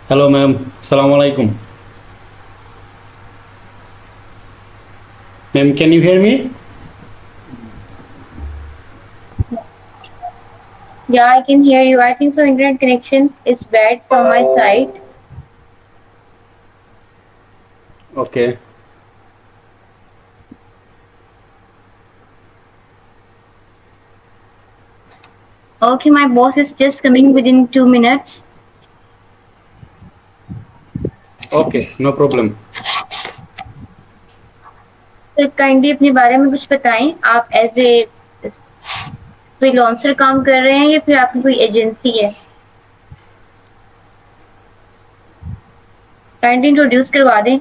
Hello, ma'am. Assalamu alaikum. Ma'am, can you hear me? Yeah, I can hear you. I think so. Internet connection is bad from my side. Okay. Okay, my boss is just coming within 2 minutes. Okay, no problem. तो kindly अपने बारे में कुछ बताएं. आप as a freelancer काम कर रहे हैं या फिर आपकी कोई एजेंसी है? काइंडली इंट्रोड्यूस करवा दें.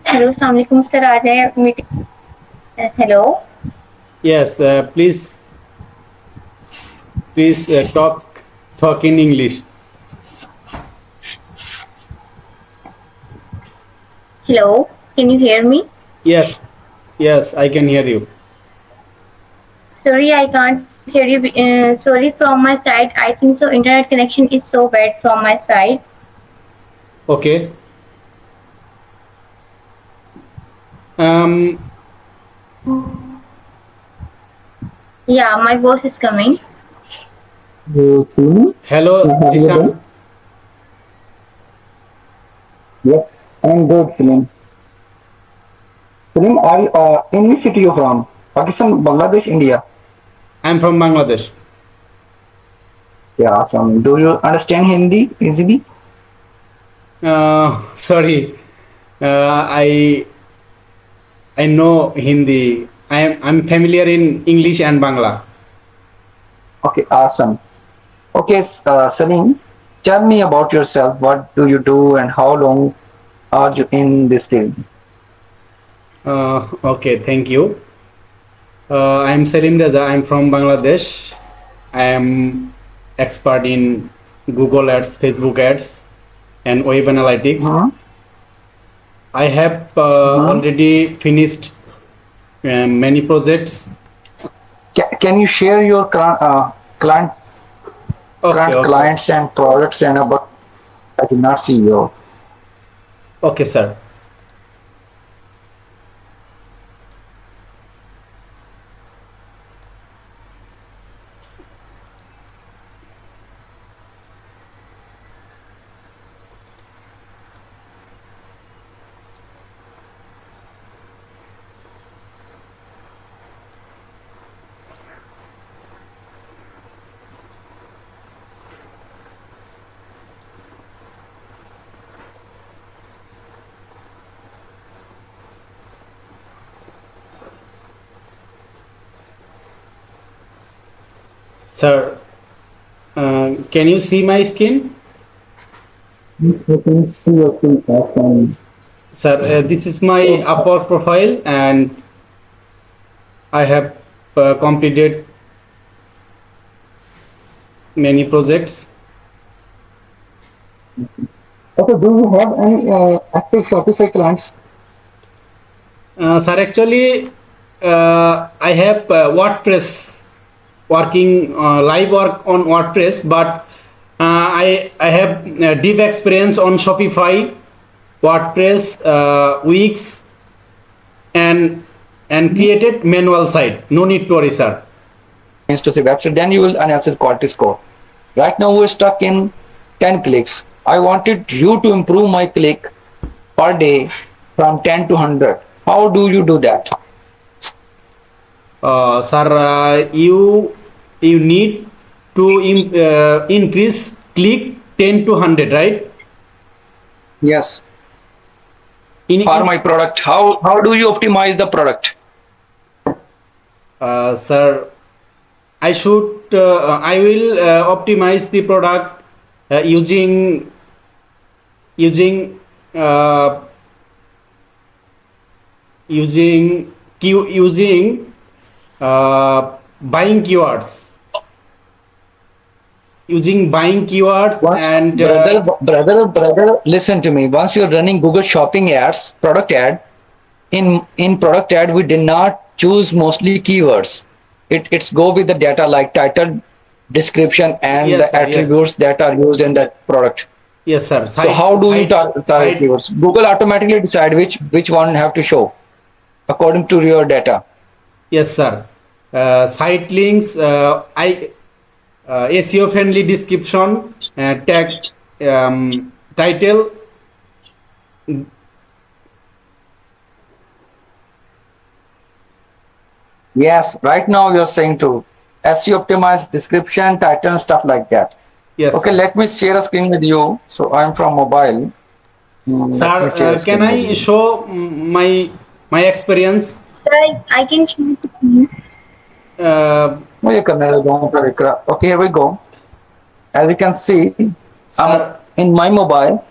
हेलो, अस्सलाम वालेकुम सर. आ जाए meeting. Hello. Yes, please talk in English. Hello, can you hear me? Yes, yes, I can hear you. Sorry, I can't hear you. Sorry from my side. I think so. Internet connection is so bad from my side. Okay. Um. Yeah, my boss is coming. Salim, Hello, how are you Zishan. doing? Yes, I'm good, Salim. Salim, in which city you from? Pakistan, Bangladesh, India. I'm from Bangladesh. Yeah, awesome. Do you understand Hindi easily? Sorry. I know Hindi. I'm familiar in English and Bangla. Okay, awesome. Okay, Salim, tell me about yourself. What do you do and how long are you in this field? Okay, thank you. I'm Salim Raza. I'm from Bangladesh. I am expert in Google Ads, Facebook Ads, and web analytics. Uh-huh. I have Uh-huh. already finished many projects. Can you share your client, Okay, current okay, clients and products and about I did not see your. okay, sir. Sir, can you see my skin? I can see your screen. Awesome. Sir, this is my Upwork profile, and I have completed many projects. Okay, do you have any active Shopify clients? Sir, actually, I have WordPress working live work on WordPress, but I have deep experience on Shopify, WordPress, Wix, and created manual site. No need to worry, sir. To the website, then you will analyze quality score. Right now we're stuck in 10 clicks. I wanted you to improve my click per day from 10 to 100. How do you do that? Sir, you need to increase click 10 to 100, right? Yes. In For my product, how do you optimize the product? Sir, I will optimize the product using uh, using buying keywords, Once, and brother, listen to me. Once you're running Google Shopping ads, product ad, in product ad we did not choose mostly keywords. It's go with the data like title, description, and the Yes, sir. Yes, attributes that are used in that product. yes, sir. So how do you target Site. keywords? Google automatically decide which one have to show according to your data. Yes, sir. Site links. I SEO friendly description. Tag. Title. Yes, right now you're saying to SEO optimized description, title, and stuff like that. Yes, Okay, sir. let me share a screen with you. So I'm from mobile. Let me Sir, share a can screen with I you. show my experience? Sir, I can share the screen. मुझे करने दो पर इकरा. Okay, here we go. As you can see, I'm Sir, in my mobile.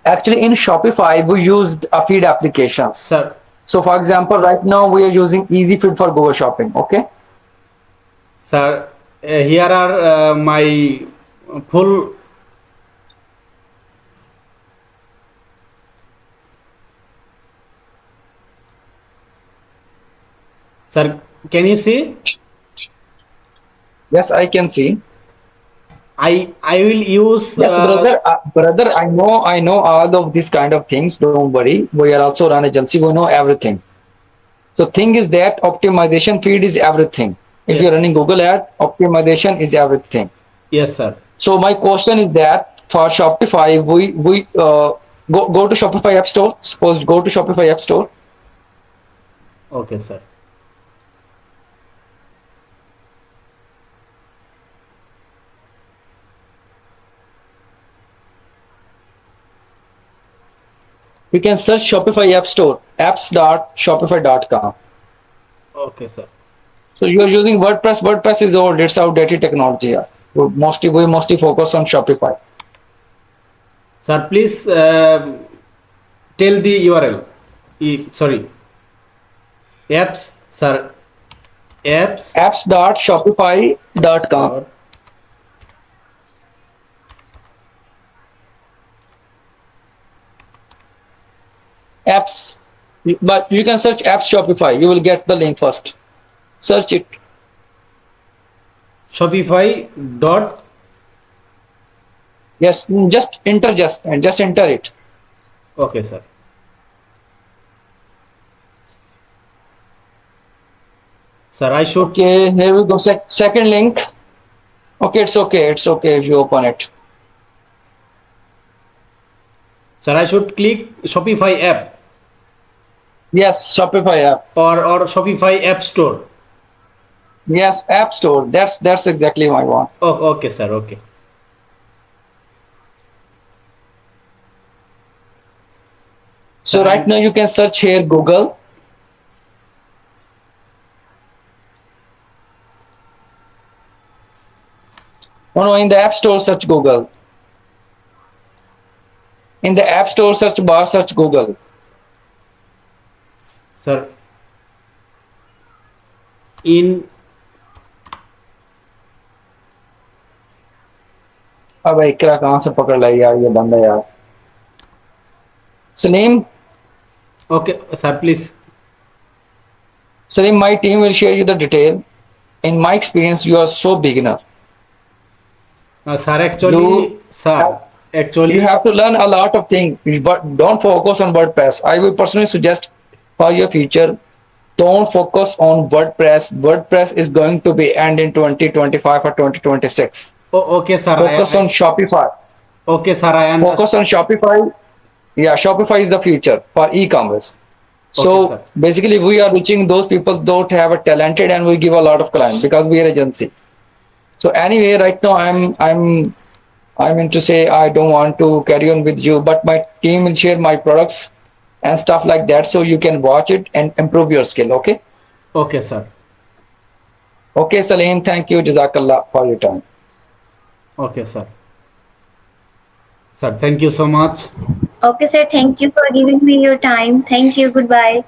Actually, in Shopify, we used a feed applications. sir, So, for example, right now we are using Easy Feed for Google Shopping. Okay. sir. Here are my full. Sir, can you see? Yes, I can see. I will use. Yes, brother, I know all of these kind of things. Don't worry. We are also run agency. We know everything. So thing is that optimization feed is everything. If Yes. you're running Google ad, optimization is everything. Yes, sir. So my question is that for Shopify, we go to Shopify App Store. Suppose go to Shopify App Store. Okay, sir. You can search Shopify App Store, apps.shopify.com. Okay, sir. So you are using WordPress. WordPress is old. It's outdated technology. Yeah. We mostly focus on Shopify. Sir, please tell the URL. Sorry. Apps, sir. Apps. Apps.shopify.com. Apps, but you can search apps Shopify. You will get the link first. Search it. Shopify dot. Yes, just enter it. Okay, sir. Sir, I should. Okay, here we go. Second link. Okay, it's okay. It's okay if you open it. Sir, I should click Shopify app Yes, Shopify app. or Shopify app store. Yes, App Store. That's exactly what I want. Oh, okay, sir. Okay. So right now you can search here Google. Oh no, in the App Store search Google. In the App Store search bar search Google. Sir, in अब इकरा कहाँ से पकड़ लाई यार ये बंदा यार. Salim, okay, sir, please. Salim, my team will share you the detail. In my experience, you are so beginner. Sir, actually, You have to learn a lot of things, but don't focus on WordPress. I will personally suggest for your future, don't focus on WordPress. WordPress is going to be end in 2025 or 2026. oh, okay, sir. Focus on Shopify. Okay, sir. I understand. Focus on Shopify. Yeah, Shopify is the future for e-commerce. So Okay, sir. basically, we are reaching those people don't have a talented, and we give a lot of clients because we are agency. So anyway, right now I'm in to say I don't want to carry on with you, but my team will share my products and stuff like that, so you can watch it and improve your skill. Okay. Okay, sir. Okay, Salim. Thank you. Jazakallah for your time. Okay, sir. Sir, thank you so much. Okay, sir. Thank you for giving me your time. Thank you. Goodbye.